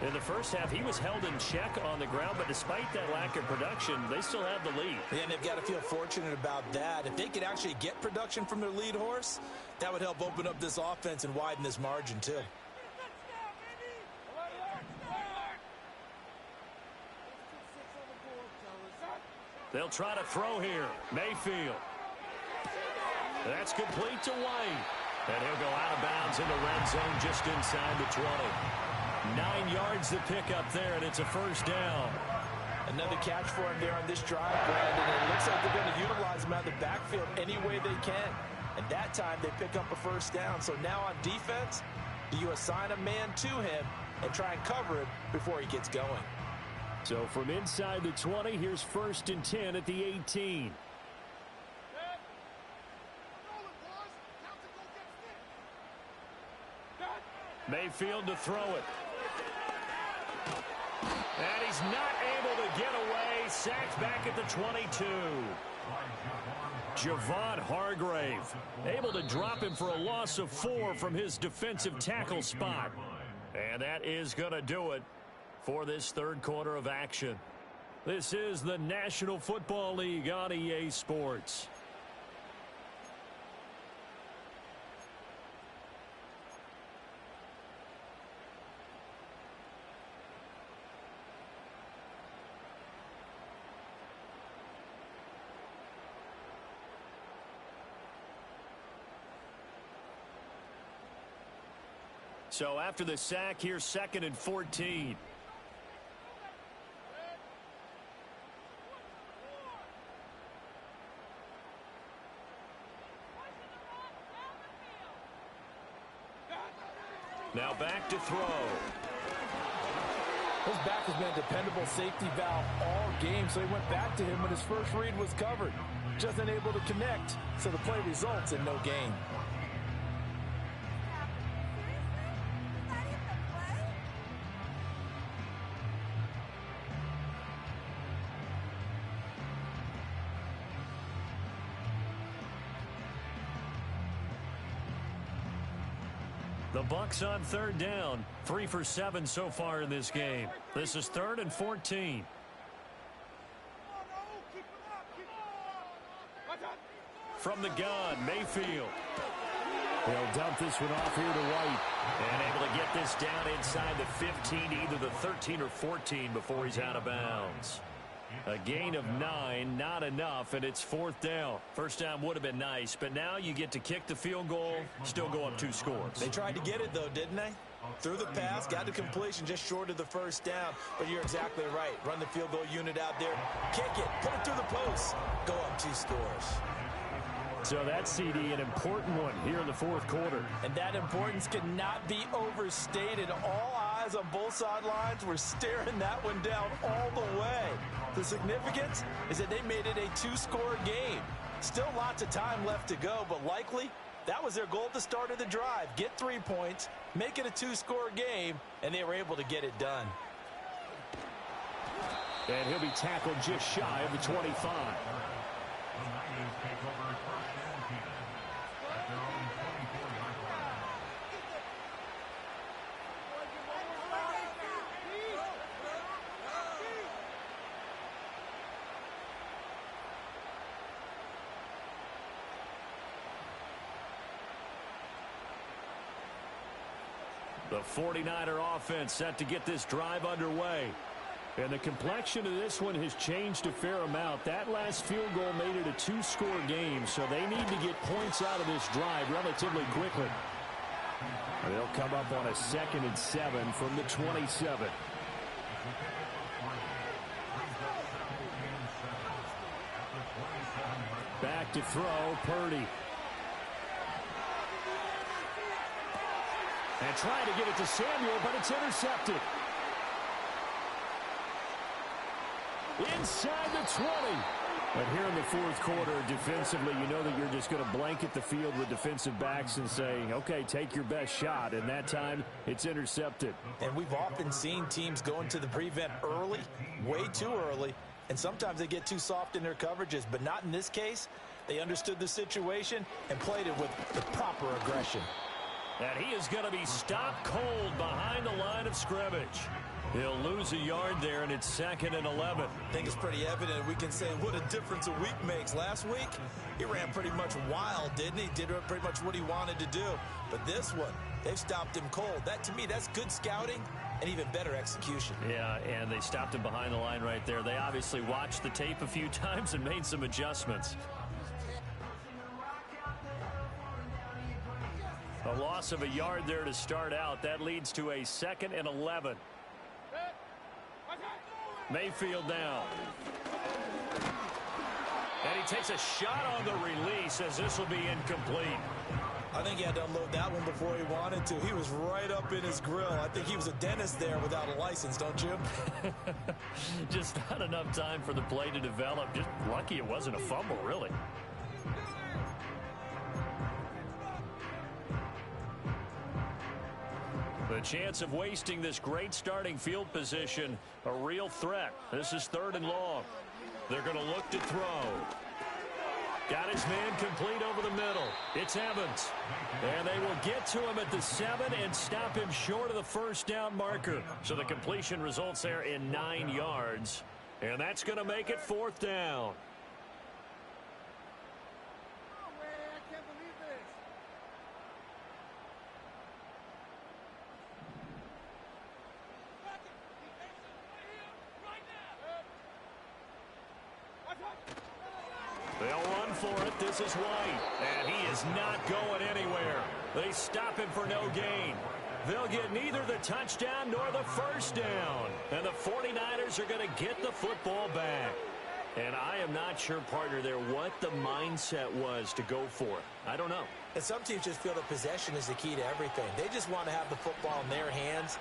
Speaker 3: In the first half, he was held in check on the ground, but despite that lack of production, they still have the lead.
Speaker 5: Yeah, and they've got to feel fortunate about that. If they could actually get production from their lead horse, that would help open up this offense and widen this margin, too.
Speaker 3: They'll try to throw here. Mayfield. That's complete to White. And he'll go out of bounds in the red zone just inside the 20. 9 yards to pick up there, and it's a first down.
Speaker 5: Another catch for him there on this drive, Brandon. It looks like they're going to utilize him out of the backfield any way they can. And that time they pick up a first down. So now on defense, do you assign a man to him and try and cover him before he gets going?
Speaker 3: So from inside the 20, here's 1st and 10 at the 18. Mayfield to throw it. And he's not able to get away. Sacked back at the 22. Javon Hargrave able to drop him for a loss of 4 from his defensive tackle spot. And that is going to do it for this third quarter of action. This is the National Football League on EA Sports. So after the sack, here's 2nd and 14. Now back to throw.
Speaker 5: His back has been a dependable safety valve all game, so he went back to him when his first read was covered. Just unable to connect, so the play results in no gain.
Speaker 3: The Bucs on 3rd down. 3 for 7 so far in this game. This is 3rd and 14. From the gun, Mayfield. He'll dump this one off here to White. And able to get this down inside the 15 to either the 13 or 14 before he's out of bounds. A gain of 9, not enough, and it's 4th down. First down would have been nice, but now you get to kick the field goal, still go up 2 scores.
Speaker 5: They tried to get it, though, didn't they? Threw the pass, got the completion just short of the first down. But you're exactly right. Run the field goal unit out there. Kick it. Put it through the post. Go up 2 scores.
Speaker 3: So that's, CD, an important one here in the 4th quarter.
Speaker 5: And that importance cannot be overstated. All eyes on both sidelines were staring that one down all the way. The significance is that they made it a 2-score game. Still lots of time left to go, but likely that was their goal at the start of the drive. Get 3 points, make it a 2-score game, and they were able to get it done.
Speaker 3: And he'll be tackled just shy of the 25. The 49er offense set to get this drive underway. And the complexion of this one has changed a fair amount. That last field goal made it a 2-score game, so they need to get points out of this drive relatively quickly. They'll come up on a 2nd and 7 from the 27. Back to throw, Purdy. And trying to give it to Samuel, but it's intercepted. Inside the 20. But here in the 4th quarter, defensively, you know that you're just going to blanket the field with defensive backs and say, okay, take your best shot. And that time, it's intercepted.
Speaker 5: And we've often seen teams go into the prevent early, way too early, and sometimes they get too soft in their coverages, but not in this case. They understood the situation and played it with the proper aggression.
Speaker 3: And he is going to be stopped cold behind the line of scrimmage. He'll lose a yard there, and it's 2nd and 11.
Speaker 5: I think it's pretty evident. We can say what a difference a week makes. Last week, he ran pretty much wild, didn't he? Did pretty much what he wanted to do. But this one, they've stopped him cold. That, to me, that's good scouting and even better execution.
Speaker 3: Yeah, and they stopped him behind the line right there. They obviously watched the tape a few times and made some adjustments. A loss of a yard there to start out. That leads to a 2nd and 11. Mayfield down. And he takes a shot on the release as this will be incomplete.
Speaker 5: I think he had to unload that one before he wanted to. He was right up in his grill. I think he was a dentist there without a license, don't you?
Speaker 3: Just not enough time for the play to develop. Just lucky it wasn't a fumble, really. The chance of wasting this great starting field position, a real threat. This is 3rd and long. They're going to look to throw. Got his man complete over the middle. It's Evans. And they will get to him at the 7 and stop him short of the 1st down marker. So the completion results there in 9 yards. And that's going to make it 4th down. They'll run for it. This is White. And he is not going anywhere. They stop him for no gain. They'll get neither the touchdown nor the first down. And the 49ers are going to get the football back. And I am not sure, partner, there what the mindset was to go for it. I don't know.
Speaker 5: And some teams just feel that possession is the key to everything. They just want to have the football in their hands.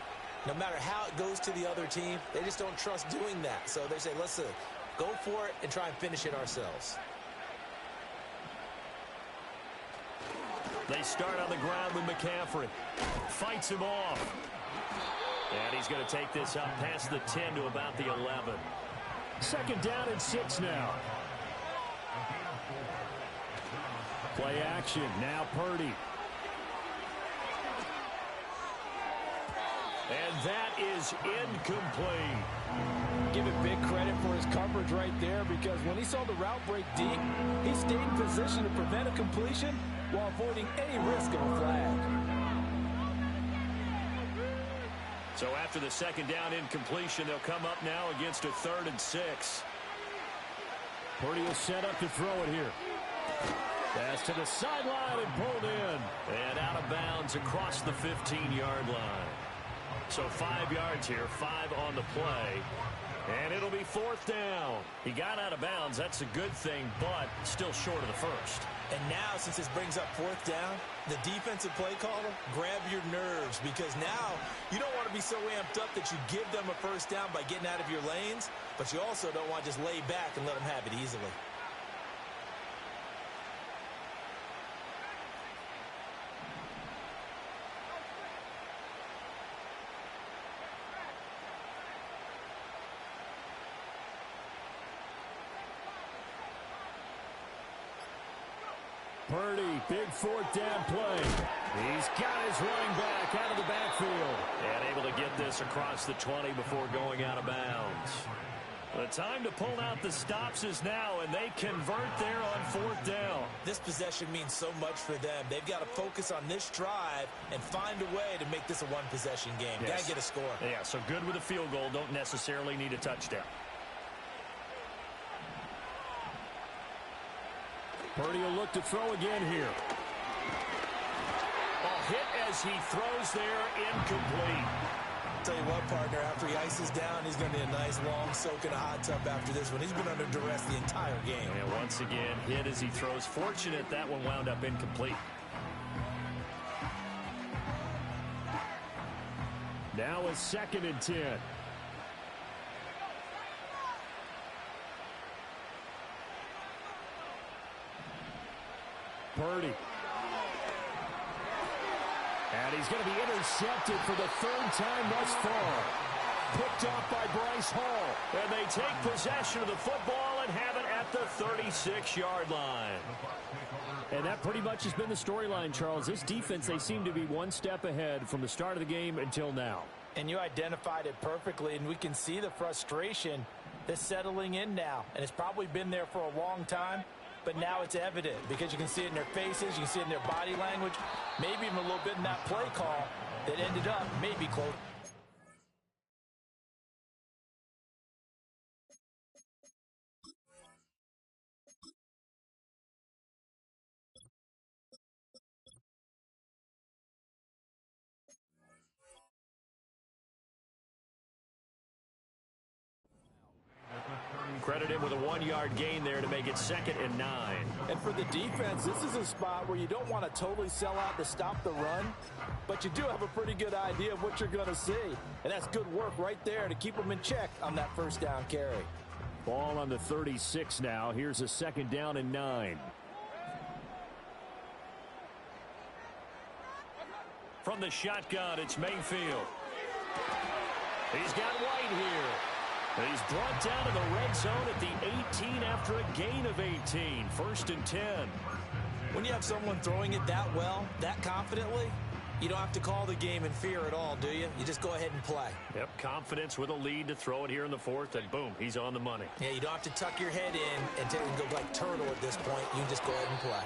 Speaker 5: No matter how it goes to the other team, they just don't trust doing that. So they say, listen, go for it and try and finish it ourselves.
Speaker 3: They start on the ground with McCaffrey. Fights him off. And he's going to take this up past the 10 to about the 11. Second down and 6 now. Play action. Now Purdy. And that is incomplete.
Speaker 6: Give it big credit for his coverage right there, because when he saw the route break deep, he stayed in position to prevent a completion while avoiding any risk of a flag.
Speaker 3: So after the second down incompletion, they'll come up now against a 3rd and 6. Purdy is set up to throw it here. Pass to the sideline and pulled in. And out of bounds across the 15-yard line. So 5 yards here, 5 on the play. And it'll be 4th down. He got out of bounds. That's a good thing, but still short of the first.
Speaker 5: And now, since this brings up 4th down, the defensive play caller, grab your nerves, because now you don't want to be so amped up that you give them a first down by getting out of your lanes, but you also don't want to just lay back and let them have it easily.
Speaker 3: Purdy, big 4th down play. He's got his running back out of the backfield. And able to get this across the 20 before going out of bounds. The time to pull out the stops is now, and they convert there on 4th down.
Speaker 5: This possession means so much for them. They've got to focus on this drive and find a way to make this a one-possession game.
Speaker 3: Yes.
Speaker 5: Got to get a score.
Speaker 3: Yeah, so good with a field goal. Don't necessarily need a touchdown. Purdy will look to throw again here. A hit as he throws there, incomplete.
Speaker 5: Tell you what, partner, after he ices down, he's going to need a nice long soak in a hot tub after this one. He's been under duress the entire game.
Speaker 3: And once again, hit as he throws. Fortunate that one wound up incomplete. Now a 2nd and 10. Purdy. And he's going to be intercepted for the 3rd time thus far. Picked off by Bryce Hall. And they take possession of the football and have it at the 36-yard line. And that pretty much has been the storyline, Charles. This defense, they seem to be one step ahead from the start of the game until now.
Speaker 6: And you identified it perfectly, and we can see the frustration that's settling in now. And it's probably been there for a long time. But now it's evident because you can see it in their faces, you can see it in their body language, maybe even a little bit in that play call that ended up maybe close.
Speaker 3: Credit him with a 1-yard gain there to make it 2nd and 9.
Speaker 6: And for the defense, this is a spot where you don't want to totally sell out to stop the run, but you do have a pretty good idea of what you're going to see. And that's good work right there to keep them in check on that 1st down carry.
Speaker 3: Ball on the 36 now. Here's a 2nd down and 9. From the shotgun, it's Mayfield. He's got White here. He's brought down to the red zone at the 18 after a gain of 18. 1st and 10.
Speaker 5: When you have someone throwing it that well, that confidently, you don't have to call the game in fear at all, do you? You just go ahead and play.
Speaker 3: Yep, confidence with a lead to throw it here in the 4th, and boom, he's on the money.
Speaker 5: Yeah, you don't have to tuck your head in and go like turtle at this point. You just go ahead and play.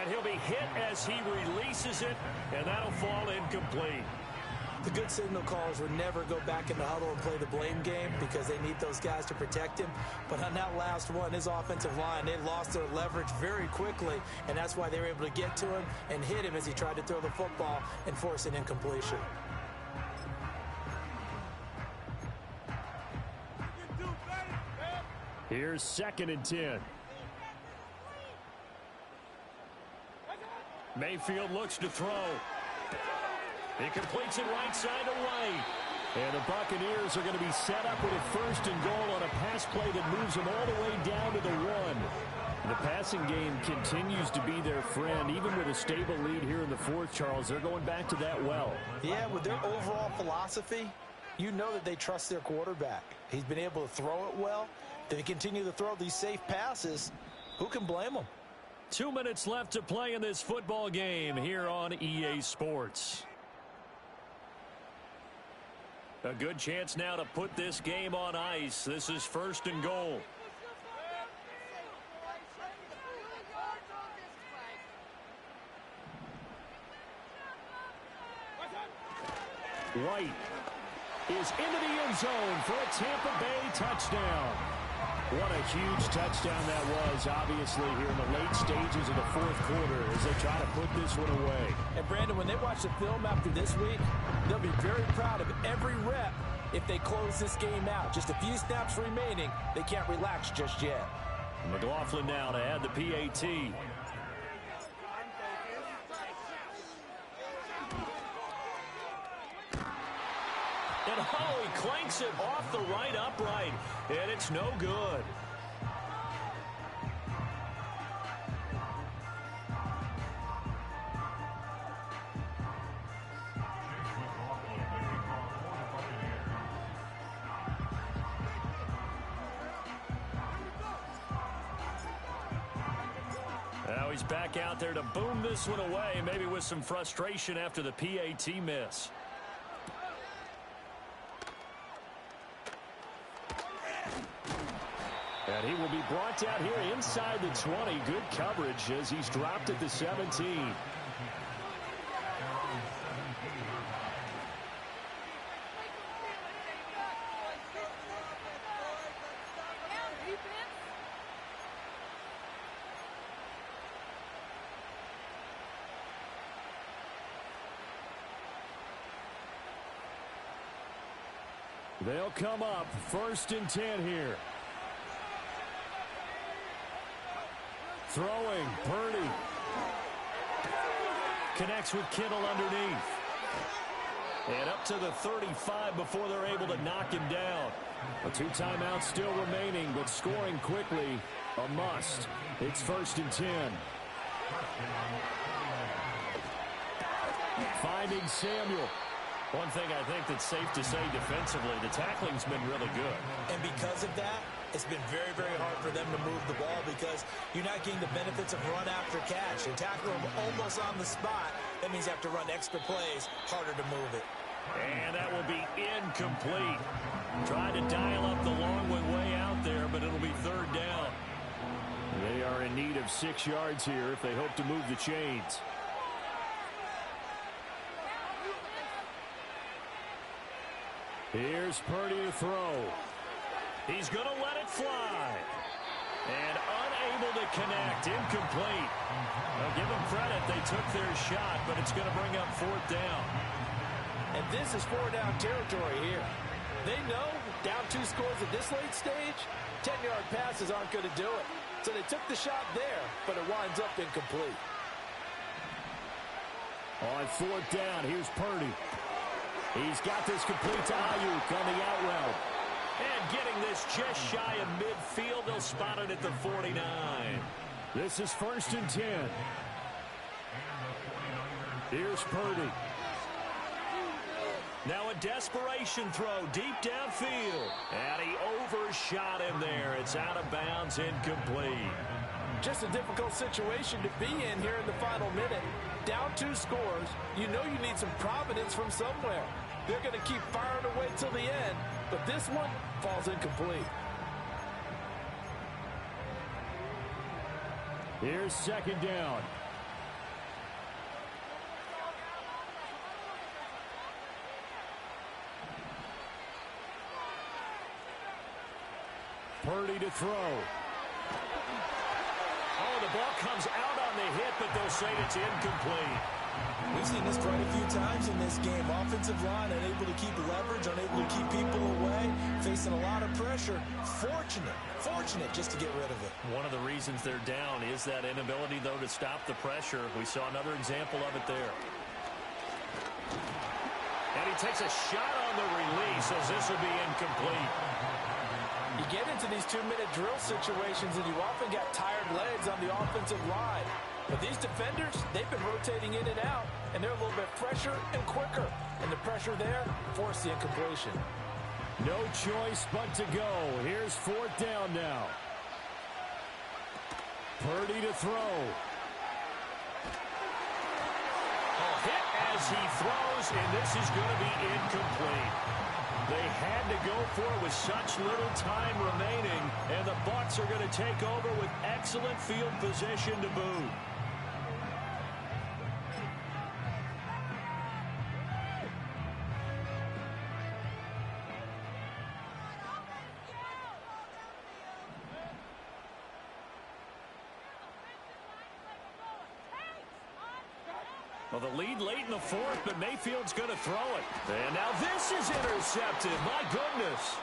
Speaker 3: And he'll be hit as he releases it, and that'll fall incomplete.
Speaker 5: The good signal callers would never go back in the huddle and play the blame game because they need those guys to protect him. But on that last one, his offensive line, they lost their leverage very quickly, and that's why they were able to get to him and hit him as he tried to throw the football and force an incompletion.
Speaker 3: Here's 2nd and 10. Mayfield looks to throw. He completes it right side to right. And the Buccaneers are going to be set up with a 1st and goal on a pass play that moves them all the way down to the 1. The passing game continues to be their friend. Even with a stable lead here in the 4th, Charles, they're going back to that well.
Speaker 6: Yeah, with their overall philosophy, you know that they trust their quarterback. He's been able to throw it well. They continue to throw these safe passes. Who can blame them?
Speaker 3: 2 minutes left to play in this football game here on EA Sports. A good chance now to put this game on ice. This is 1st and goal. White is into the end zone for a Tampa Bay touchdown. What a huge touchdown that was, obviously, here in the late stages of the 4th quarter as they try to put this one away.
Speaker 6: And, Brandon, when they watch the film after this week, they'll be very proud of every rep if they close this game out. Just a few snaps remaining. They can't relax just yet.
Speaker 3: McLaughlin now to add the PAT. And he clanks it off the right upright, and it's no good. Now he's back out there to boom this one away, maybe with some frustration after the PAT miss. And he will be brought down here inside the 20. Good coverage as he's dropped at the 17. They'll come up 1st and 10 here. Throwing, Purdy. Connects with Kittle underneath. And up to the 35 before they're able to knock him down. A 2 timeouts still remaining, but scoring quickly, a must. It's 1st and 10. Finding Samuel. One thing I think that's safe to say defensively, the tackling's been really good.
Speaker 5: And because of that, it's been very, very hard for them to move the ball because you're not getting the benefits of run after catch. They tackle them almost on the spot. That means you have to run extra plays, harder to move it.
Speaker 3: And that will be incomplete. Tried to dial up the long one way out there, but it'll be 3rd down. They are in need of 6 yards here if they hope to move the chains. Here's Purdy to throw. He's going to let it fly. And unable to connect. Incomplete. I'll give them credit. They took their shot, but it's going to bring up 4th down.
Speaker 6: And this is 4-down territory here. They know down 2 scores at this late stage, 10-yard passes aren't going to do it. So they took the shot there, but it winds up incomplete.
Speaker 3: On 4th down, here's Purdy. He's got this complete to Ayuk on the out route. And getting this just shy of midfield, they'll spot it at the 49. This is 1st and 10. Here's Purdy. Now a desperation throw deep downfield. And he overshot him there. It's out of bounds, incomplete.
Speaker 6: Just a difficult situation to be in here in the final minute. Down 2 scores, you know you need some providence from somewhere. They're going to keep firing away till the end, but this one falls incomplete.
Speaker 3: Here's 2nd down. Purdy to throw. Oh, the ball comes out on the hit, but they'll say it's incomplete.
Speaker 5: We've seen this quite a few times in this game. Offensive line unable to keep leverage, unable to keep people away, facing a lot of pressure. Fortunate just to get rid of it.
Speaker 3: One of the reasons they're down is that inability, though, to stop the pressure. We saw another example of it there. And he takes a shot on the release as this will be incomplete.
Speaker 6: You get into these 2-minute drill situations and you often got tired legs on the offensive line. But these defenders, they've been rotating in and out, and they're a little bit fresher and quicker. And the pressure there forced the incompletion.
Speaker 4: No choice but to go. Here's 4th down now. Purdy to throw.
Speaker 3: Hit as he throws, and this is going to be incomplete. They had to go for it with such little time remaining, and the Bucs are going to take over with excellent field position to boot. Well, the lead late in the 4th, but Mayfield's going to throw it. And now this is intercepted. My goodness.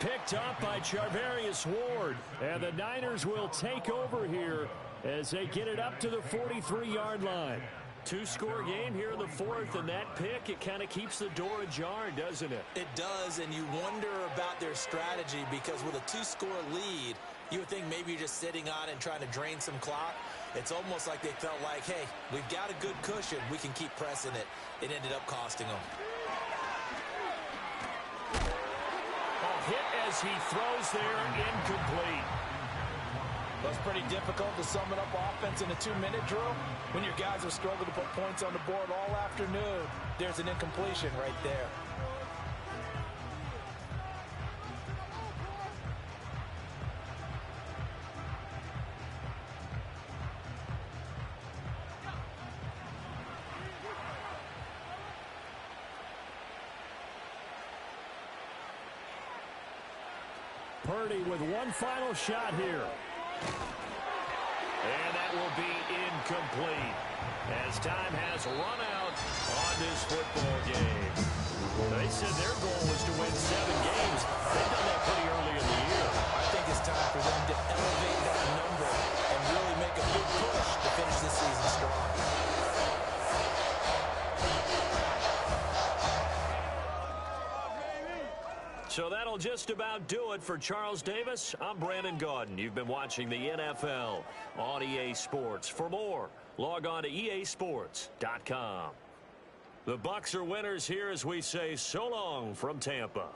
Speaker 3: Picked up by Charvarius Ward. And the Niners will take over here as they get it up to the 43-yard line. 2-score game here in the 4th, and that pick, it kind of keeps the door ajar, doesn't it?
Speaker 5: It does, and you wonder about their strategy because with a 2-score lead, you would think maybe you're just sitting on it and trying to drain some clock. It's almost like they felt like, hey, we've got a good cushion. We can keep pressing it. It ended up costing them.
Speaker 3: Hit as he throws there, incomplete.
Speaker 6: Well, it's pretty difficult to sum it up offense in a 2-minute drill. When your guys have struggled to put points on the board all afternoon, there's an incompletion right there.
Speaker 4: Purdy with one final shot here.
Speaker 3: And that will be incomplete as time has run out on this football game. They said their goal was to win 7 games. They've done that pretty early in the year.
Speaker 5: I think it's time for them to elevate that number and really make a big push to finish this season strong.
Speaker 3: So that'll just about do it for Charles Davis. I'm Brandon Gaudin. You've been watching the NFL on EA Sports. For more, log on to easports.com. The Bucs are winners here as we say so long from Tampa.